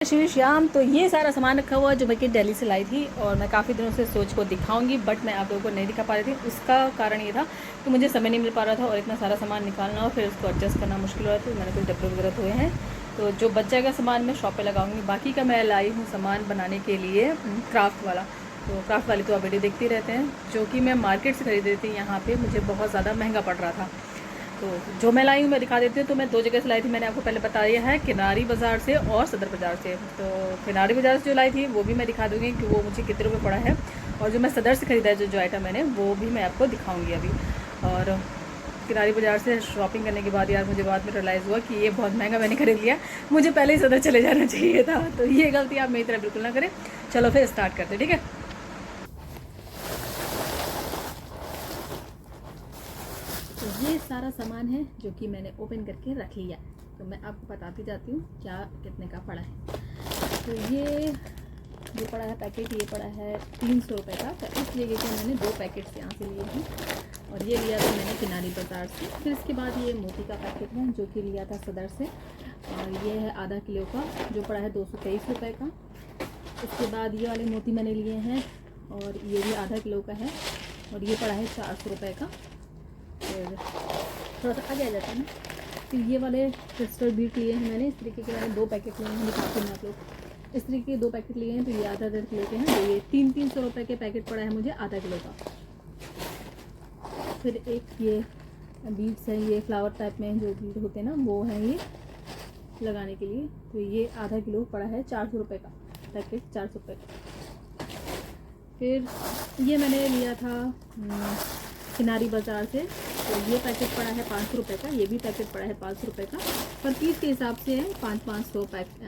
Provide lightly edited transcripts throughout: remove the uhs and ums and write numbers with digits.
श्री श्याम। तो ये सारा सामान रखा हुआ है जो मैं कि दिल्ली से लाई थी और मैं काफ़ी दिनों से सोच को दिखाऊंगी, बट मैं आप लोगों को नहीं दिखा पा रही थी। उसका कारण ये था कि मुझे समय नहीं मिल पा रहा था और इतना सारा सामान निकालना और फिर उसको एडजस्ट करना मुश्किल हो रहा था। तो मैंने कुछ डब्बे वगैरह धोए हैं, तो जो बच जाएगा सामान मैं शॉप पे लगाऊंगी। बाकी का मैं लाई हूँ सामान बनाने के लिए क्राफ्ट वाला। तो क्राफ्ट वाली तो आप वीडियो देखते ही रहते हैं, जो कि मैं मार्केट से खरीद रही थी। यहाँ पर मुझे बहुत ज़्यादा महंगा पड़ रहा था। तो जो मैं लाई हूँ मैं दिखा देती हूँ। तो मैं दो जगह से लाई थी, मैंने आपको पहले बताया है, किनारी बाज़ार से और सदर बाज़ार से। तो किनारी बाज़ार से जो लाई थी वो भी मैं दिखा दूँगी कि वो मुझे कितने रुपये पड़ा है, और जो मैं सदर से ख़रीदा है जो आइटम मैंने, वो भी मैं आपको दिखाऊँगी अभी। और किनारी बाज़ार से शॉपिंग करने के बाद यार मुझे बाद में रियलाइज़ हुआ कि ये बहुत महंगा मैंने खरीद लिया, मुझे पहले ही सदर चले जाना चाहिए था। तो ये गलती आप मेरी तरह बिल्कुल ना करें। चलो फिर स्टार्ट करते, ठीक है। तो ये सारा सामान है जो कि मैंने ओपन करके रख लिया। तो मैं आपको बताती जाती हूँ क्या कितने का पड़ा है। तो ये जो पड़ा है पैकेट, ये पड़ा है 300 रुपये का। तो इसलिए कि मैंने 2 पैकेट्स यहाँ से लिए हैं और ये लिया था मैंने किनारी बाज़ार से। फिर इसके बाद ये मोती का पैकेट है जो कि लिया था सदर से, और ये है आधा किलो का जो पड़ा है 223 रुपये का। इसके बाद ये वाले मोती मैंने लिए हैं और ये भी आधा किलो का है और ये पड़ा है 400 रुपये का। फिर थोड़ा सा आगे आ जाता है ना। फिर ये वाले क्रिस्टल बीट लिए हैं मैंने, इस तरीके के मैंने 2 पैकेट लिए हैं। दिखाती हूँ आप लोग, इस तरीके के 2 पैकेट लिए हैं। तो ये आधा किलो के हैं। तो ये 300 रुपये के पैकेट पड़ा है मुझे आधा किलो का। फिर एक ये बीड्स हैं, ये फ्लावर टाइप में जो बीड होते हैं ना, वो हैं ये लगाने के लिए। तो ये आधा किलो पड़ा है 400 रुपये का पैकेट, 400 रुपये का। फिर ये मैंने लिया था किनारी बाज़ार से, तो ये पैकेट पड़ा है 500 रुपये का। ये भी पैकेट पड़ा है 500 रुपये का, पर पीस के हिसाब से है। 500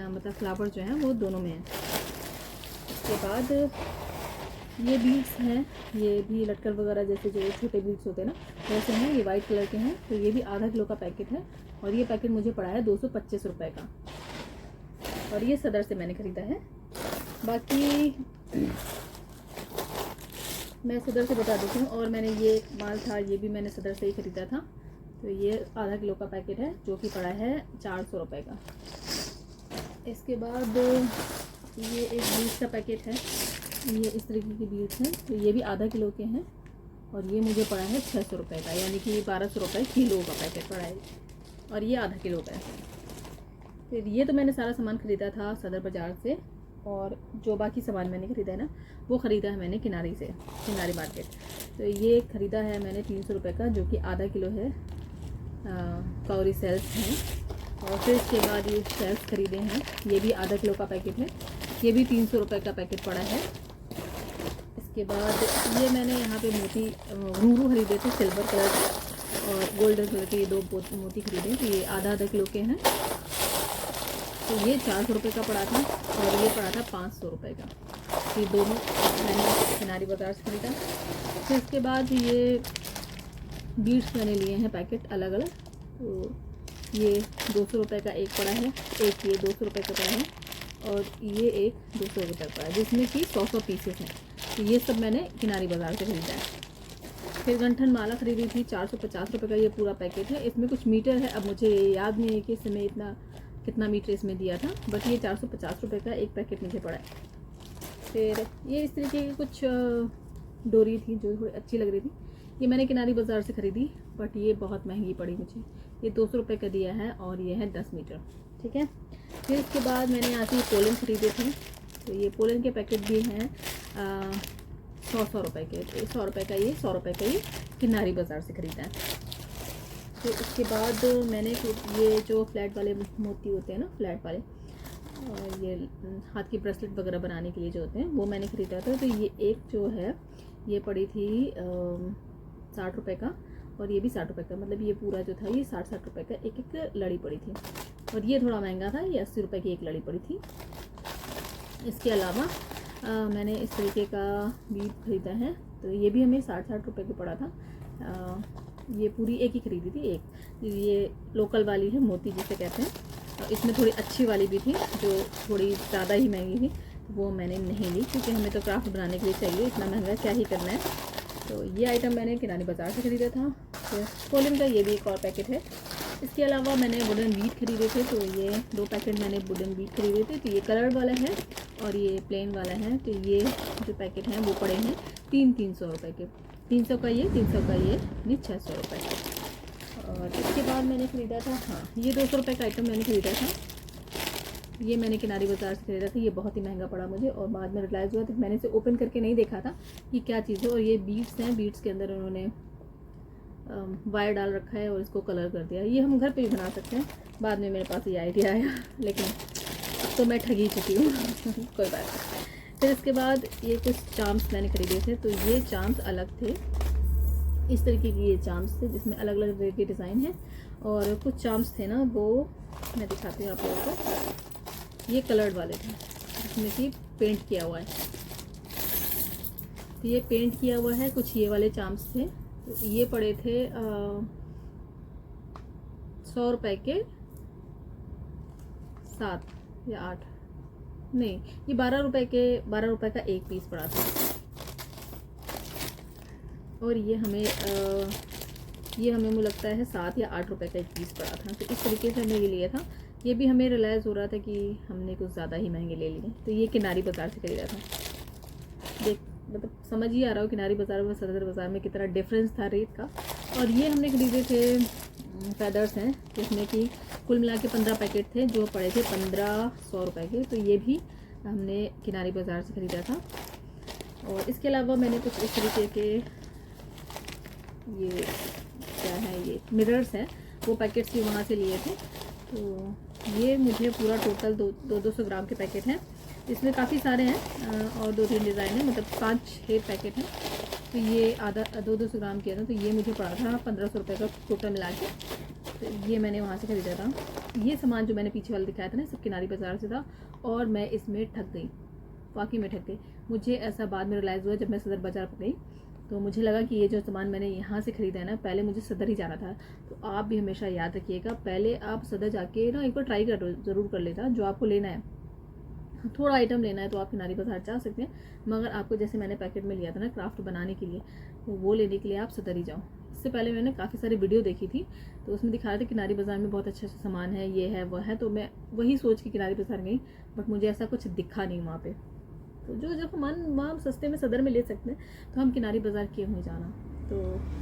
मतलब फ्लावर जो है वो दोनों में है। इसके बाद ये बीड्स हैं, ये भी लटकन वगैरह जैसे जो छोटे बीड्स होते हैं ना, वैसे हैं। ये वाइट कलर के हैं। तो ये भी आधा किलो का पैकेट है और ये पैकेट मुझे पड़ा है 225 रुपये का, और ये सदर से मैंने ख़रीदा है। बाकी मैं सदर से बता देती हूँ। और मैंने ये माल था, ये भी मैंने सदर से ही ख़रीदा था। तो ये आधा किलो का पैकेट है जो कि पड़ा है 400 रुपये का। इसके बाद ये एक बीज का पैकेट है, ये इस तरीके की बीज हैं। तो ये भी आधा किलो के हैं और ये मुझे पड़ा है 600 रुपये का, यानी कि 1200 रुपये किलो का पैकेट पड़ा है, और ये आधा किलो का है। फिर ये तो मैंने सारा सामान ख़रीदा था सदर बाज़ार से, और जो बाकी सामान मैंने ख़रीदा है ना, वो ख़रीदा है मैंने किनारी से, किनारी मार्केट। तो ये ख़रीदा है मैंने 300 रुपये का, जो कि आधा किलो है। कौरी सेल्स हैं। और फिर इसके बाद ये सेल्स ख़रीदे हैं, ये भी आधा किलो का पैकेट है। ये भी 300 रुपये का पैकेट पड़ा है। इसके बाद ये मैंने यहाँ पे मोती घुंघरू ख़रीदे थे, सिल्वर कलर के और गोल्डन कलर के, ये 2 मोती ख़रीदे। तो ये आधा किलो के हैं। तो ये 400 रुपये का पड़ा था और ये पड़ा था 500 रुपये का। ये दोनों मैंने किनारी बाज़ार से ख़रीदा। फिर इसके बाद ये बीड्स मैंने लिए हैं पैकेट अलग अलग। तो ये 200 रुपये का एक पड़ा है, एक ये 200 रुपये का पड़ा है, और ये एक 200 रुपये का पड़ा है, जिसमें कि 100 पीसेस हैं। तो ये सब मैंने किनारी बाज़ार से ख़रीदा है। फिर गंठन माला ख़रीदी थी 450 रुपये का, ये पूरा पैकेट है। इसमें कुछ मीटर है, अब मुझे याद नहीं है कि इसमें इतना कितना मीटर इसमें दिया था, बट ये 450 रुपये का एक पैकेट मुझे पड़ा है। फिर ये इस तरीके की कुछ डोरी थी जो थोड़ी अच्छी लग रही थी, ये मैंने किनारी बाज़ार से ख़रीदी, बट ये बहुत महंगी पड़ी मुझे। ये 200 रुपये का दिया है और ये है 10 मीटर, ठीक है। फिर इसके बाद मैंने यहाँ से पोलन ख़रीदे थे। तो ये पोलन के पैकेट भी हैं 100 रुपये के। 100 रुपये का ये, 100 रुपये का ये किनारी बाज़ार से ख़रीदा है। फिर इसके बाद मैंने ये जो फ्लैट वाले मोती होते हैं ना, फ्लैट वाले, ये हाथ की ब्रेसलेट वगैरह बनाने के लिए जो होते हैं, वो मैंने ख़रीदा था। तो ये एक जो है ये पड़ी थी 60 रुपये का, और ये भी 60 रुपये का। मतलब ये पूरा जो था ये 60 रुपये का एक एक लड़ी पड़ी थी, और ये थोड़ा महंगा था, ये 80 रुपये की एक लड़ी पड़ी थी। इसके अलावा मैंने इस तरीके का बीड ख़रीदा है। तो ये भी हमें 60 रुपये का पड़ा था। ये पूरी एक ही ख़रीदी थी। एक ये लोकल वाली है, मोती जिसे कहते हैं, और इसमें थोड़ी अच्छी वाली भी थी जो थोड़ी ज़्यादा ही महंगी थी, वो मैंने नहीं ली, क्योंकि हमें तो क्राफ्ट बनाने के लिए चाहिए, इतना महंगा क्या ही करना है। तो ये आइटम मैंने किरानी बाज़ार से ख़रीदा था। फिर पोलन का ये भी एक और पैकेट है, इसके अलावा मैंने वुडन बीट खरीदे थे, तो ये 2 पैकेट मैंने वुडन बीट खरीदे थे। तो ये कलर्ड वाला है और ये प्लेन वाला है। तो ये जो पैकेट हैं वो पड़े हैं 300 रुपये के। 300 का ये, 300 का ये, नहीं 600 रुपये का। और इसके बाद मैंने ख़रीदा था, हाँ ये 200 रुपये का आइटम मैंने ख़रीदा था। ये मैंने किनारी बाज़ार से ख़रीदा था। ये बहुत ही महंगा पड़ा मुझे और बाद में रियलाइज़ हुआ, तो मैंने इसे ओपन करके नहीं देखा था कि क्या चीज़ है। और ये बीड्स हैं, बीड्स के अंदर उन्होंने वायर डाल रखा है और इसको कलर कर दिया। ये हम घर पे भी बना सकते हैं। बाद में मेरे पास ये आइडिया आया, लेकिन अब तो मैं ठगी चुकी हूँ कोई बात नहीं। फिर इसके बाद ये कुछ चाम्स मैंने खरीदे थे। तो ये चाम्स अलग थे, इस तरीके की ये चाम्स थे जिसमें अलग अलग तरह के डिज़ाइन हैं। और कुछ चाम्स थे ना, वो मैं दिखाती हूँ आप लोगों को। ये कलर्ड वाले थे जिसमें कि पेंट किया हुआ है। तो ये पेंट किया हुआ है। कुछ ये वाले चाम्स थे, तो ये पड़े थे 100 रुपये के 7 या 8, नहीं ये 12 रुपये के, 12 रुपये का एक पीस पड़ा था। और ये हमें मुझे लगता है 7 या 8 रुपये का एक पीस पड़ा था। तो इस तरीके से हमने ये लिया था। ये भी हमें रियलाइज़ हो रहा था कि हमने कुछ ज़्यादा ही महंगे ले लिए। तो ये किनारी बाज़ार से खरीदा था। देख मतलब समझ ही आ रहा हो किनारी बाज़ार में सदर बाज़ार में कितना डिफरेंस था रेट का। और ये हमने खरीदे थे फेदर्स हैं, जिसमें कि कुल मिला के 15 पैकेट थे जो पड़े थे 1500 रुपये के। तो ये भी हमने किनारी बाज़ार से ख़रीदा था। और इसके अलावा मैंने कुछ इस तरीके के, ये क्या है, ये मिरर्स हैं, वो पैकेट्स भी वहाँ से लिए थे। तो ये मुझे पूरा टोटल 200 ग्राम के पैकेट हैं। इसमें काफ़ी सारे हैं और 2-3 डिज़ाइन है, मतलब 5-6 पैकेट हैं। तो ये आधा 200 ग्राम किया था। तो ये मुझे पड़ा था 1500 रुपये का टोटल मिला के। तो ये मैंने वहाँ से ख़रीदा था। ये सामान जो मैंने पीछे वाला दिखाया था ना, सब किनारी बाज़ार से था। और मैं इसमें ठग गई, वाकई में ठग गई। मुझे ऐसा बाद में रियलाइज़ हुआ जब मैं सदर बाज़ार पर गई, तो मुझे लगा कि ये जो सामान मैंने यहाँ से ख़रीदा है ना, पहले मुझे सदर ही जाना था। तो आप भी हमेशा याद रखिएगा, पहले आप सदर जाके ना एक बार ट्राई ज़रूर कर लेता जो आपको लेना है। थोड़ा आइटम लेना है तो आप किनारी बाज़ार जा सकते हैं, मगर आपको जैसे मैंने पैकेट में लिया था ना क्राफ्ट बनाने के लिए, तो वो लेने के लिए आप सदर ही जाओ। इससे पहले मैंने काफ़ी सारी वीडियो देखी थी, तो उसमें दिखा रहा था किनारी बाज़ार में बहुत अच्छा सामान है, ये है वह है। तो मैं वही सोच के किनारी बाज़ार गई, बट मुझे ऐसा कुछ दिखा नहीं वहाँ पर। तो जो सामान वहाँ सस्ते में सदर में ले सकते हैं, तो हम किनारी बाज़ार क्यों नहीं जाना। तो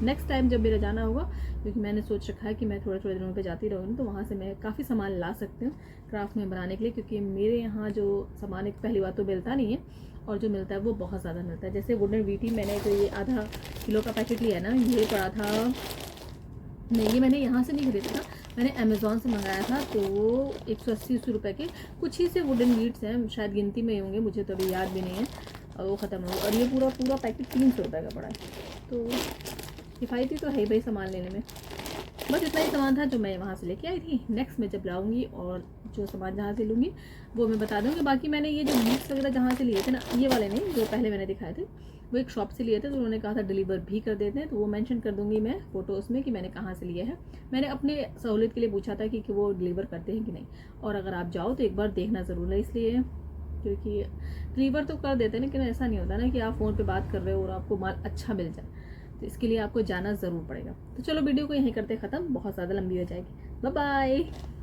नेक्स्ट टाइम जब मेरा जाना होगा, क्योंकि मैंने सोच रखा है कि मैं थोड़े थोड़े दिनों पे जाती रहूँगी, तो वहाँ से मैं काफ़ी सामान ला सकती हूँ क्राफ्ट में बनाने के लिए। क्योंकि मेरे यहाँ जो सामान एक पहली बात तो मिलता नहीं है, और जो मिलता है वो बहुत ज़्यादा मिलता है। जैसे वुडन वीटी मैंने जो ये आधा किलो का पैकेट लिया ना, ये पड़ा था, नहीं ये मैंने यहाँ से नहीं खरीदा था, मैंने अमेज़ॉन से मंगाया था। तो 180 रुपये के कुछ ही से वुडन बीट्स हैं, शायद गिनती में ही होंगे, मुझे तो अभी याद भी नहीं है। और वो ख़त्म हो गया। और ये पूरा पैकेट 300 रुपये का पड़ा है। तो किफ़ायती तो है भाई सामान लेने में। बस इतना ही सामान था जो मैं वहाँ से लेके आई थी। नेक्स्ट मैं जब लाऊंगी और जो सामान जहाँ से लूँगी वो मैं बता दूँगी। बाकी मैंने ये जो बीट्स वगैरह जहाँ से लिए थे ना, ये वाले नहीं, जो पहले मैंने दिखाए थे, वो एक शॉप से लिए थे। तो उन्होंने कहा था डिलीवर भी कर देते हैं, तो वो मेंशन कर दूँगी मैं फ़ोटोज़ में कि मैंने कहाँ से लिया है। मैंने अपने सहूलियत के लिए पूछा था कि वो डिलीवर करते हैं कि नहीं। और अगर आप जाओ तो एक बार देखना ज़रूर है, इसलिए क्योंकि डिलीवर तो कर देते हैं, लेकिन ऐसा नहीं होता ना कि आप फ़ोन पे बात कर रहे हो और आपको माल अच्छा मिल जाए। तो इसके लिए आपको जाना ज़रूर पड़ेगा। तो चलो वीडियो को यहीं करते ख़त्म, बहुत ज़्यादा लंबी हो जाएगी। Bye bye.